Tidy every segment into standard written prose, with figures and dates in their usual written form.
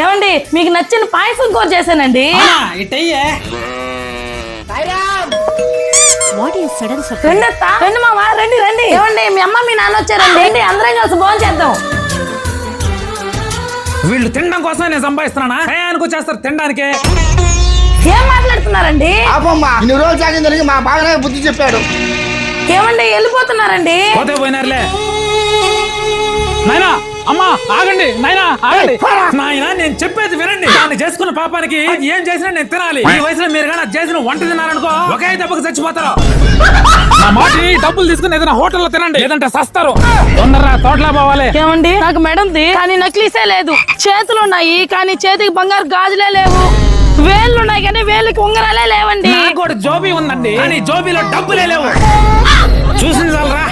ఏమండి మీకు నచ్చిన పాయసం కూర చేశానండి. రండి మామా, రండి రండి. ఏమండి మీ అమ్మ మీ నాన్న వచ్చారండి, అందరం కలిసి భోజనం చేద్దాం. వీళ్ళు తినడం కోసమే నేను సంపాదిస్తున్నానా? టయానికి వచ్చేస్తారు తినడానికి. ఏం మాట్లాడుతున్నారండి? ఇన్ని రోజులు సాగిందని మా బాగానే బుద్ధి చెప్పాడు. ఏమండి వెళ్ళిపోతున్నారండి? పోతే పోయినారులే. నాయనా అమ్మా ఆగండి, నాయనా ఆగండి. నాయనా నేను చెప్పేది వినండి. దాన్ని చేసుకున్న పాపానికి ఏం చేసినా నేను తినాలి. ఈ వయసులో మీరు కానీ చేసిన వంట తిన్నారనుకో ఒకే దెబ్బకి చచ్చిపోతారు. నా మాట డబ్బులు తీసుకుని ఏదైనా హోటల్లో తినండి, లేదంటే సస్తారు. తొందరగా తోటలా పోవాలి. ఏమండి నాకు మెడంది కానీ నక్లీసే లేదు, చేతులు ఉన్నాయి కానీ చేతికి బంగారు గాజులే లేవు, వేళ్ళు ఉన్నాయి కానీ వేళ్ళకి ఉంగరాలే లేవండి. నాకు కూడా జోబీ ఉందండి కానీ జోబీలో డబ్బులే లేవు. చూసింది చాలరా.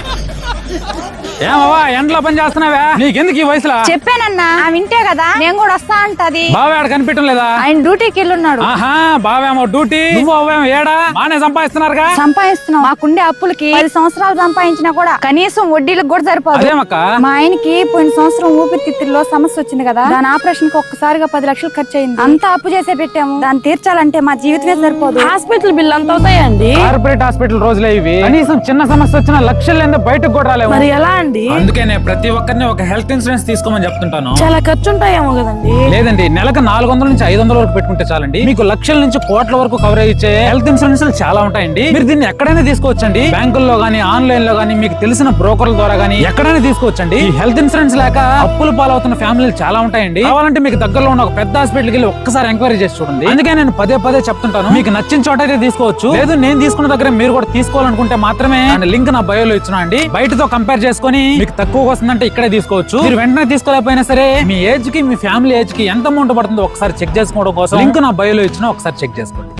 ఏమవ్వా ఎండలో పని చేస్తున్నావా? నీకెందుకు ఈ వయసులో? చెప్పానన్నా వింటే కదా నేను కూడా వస్తా అంటది. బావ ఆడ కనిపించడం లేదా? ఆయన డ్యూటీకి వెళ్ళున్నాడు. ఆహా, బావేమో డ్యూటీ, నువ్వు అవ్వేమో ఏడా? బానే సంపాదిస్తున్నారుగా. సంపాదిస్తున్నాం. మాకుండే అప్పులకి 10 సంవత్సరాలు సంపాదించినా కూడా కనీసం వడ్డీలకు కూడా సరిపోదు. అదేమక్క? మా ఆయనకి పోయిన సంవత్సరం ఊపిరితిత్తుల్లో సమస్య వచ్చింది కదా, దాని ఆపరేషన్ కి ఒక్కసారిగా 10 లక్షలు ఖర్చు అయింది. అంతా అప్పు చేసే పెట్టాము. దాన్ని తీర్చాలంటే మా జీవితమే సరిపోదు. హాస్పిటల్ బిల్ అంత అవుతాయండి. కార్పొరేట్ హాస్పిటల్ రోజులే ఇవి. కనీసం చిన్న సమస్య వచ్చిన లక్షలు లేదా బయటకు కూడా రాలేము. మరి ఎలా అండి? అందుకే నేను ప్రతి ఒక్కరిని ఒక హెల్త్ ఇన్సూరెన్స్ తీసుకోమని చెప్తుంటాను. చాలా ఖర్చు ఉంటాయేమో కదండి? లేదండి, నెలకు 400 నుంచి 500 వరకు పెట్టుకుంటే చాలండి. మీకు లక్షల నుంచి కోట్ల వరకు కవరేజ్ ఇచ్చే హెల్త్ ఇన్సూరెన్స్ చాలా ఉంటాయండి. మీరు దీన్ని ఎక్కడైనా తీసుకోవచ్చండి. బ్యాంకుల్లో గానీ, ఆన్లైన్ లో గానీ, మీకు తెలిసిన బ్రోకర్ల ద్వారా గానీ ఎక్కడైనా తీసుకోవచ్చండి. ఈ హెల్త్ ఇన్సూరెన్స్ లేక అప్పులు పాలవుతున్న ఫ్యామిలీలు చాలా ఉంటాయండి. కావాలంటే మీకు దగ్గరలో ఉన్న ఒక పెద్ద హాస్పిటల్కి వెళ్ళి ఒక్కసారి ఎంక్వైరీ చేసి చూడండి. అందుకే నేను పదే పదే చెప్తుంటాను, మీకు నచ్చిన చోట అయితే తీసుకోవచ్చు. లేదు నేను తీసుకున్న దగ్గర మీరు కూడా తీసుకోవాలనుకుంటే మాత్రమే లింక్ నా బయోలో ఇచ్చిన అండి. బయటతో కంపేర్ చేసుకుని మీకు తక్కువ వస్తుందంటే ఇక్కడే తీసుకోవచ్చు. మీరు వెంటనే తీసుకోలేకపోయినా సరే మీ ఏజ్ కి, మీ ఫ్యామిలీ ఏజ్ కి ఎంత అమౌంట్ పడుతుందో ఒకసారి చెక్ చేసుకోవడం కోసం లింక్ నా బయోలో ఇచ్చిన, ఒకసారి చెక్ చేసుకోండి.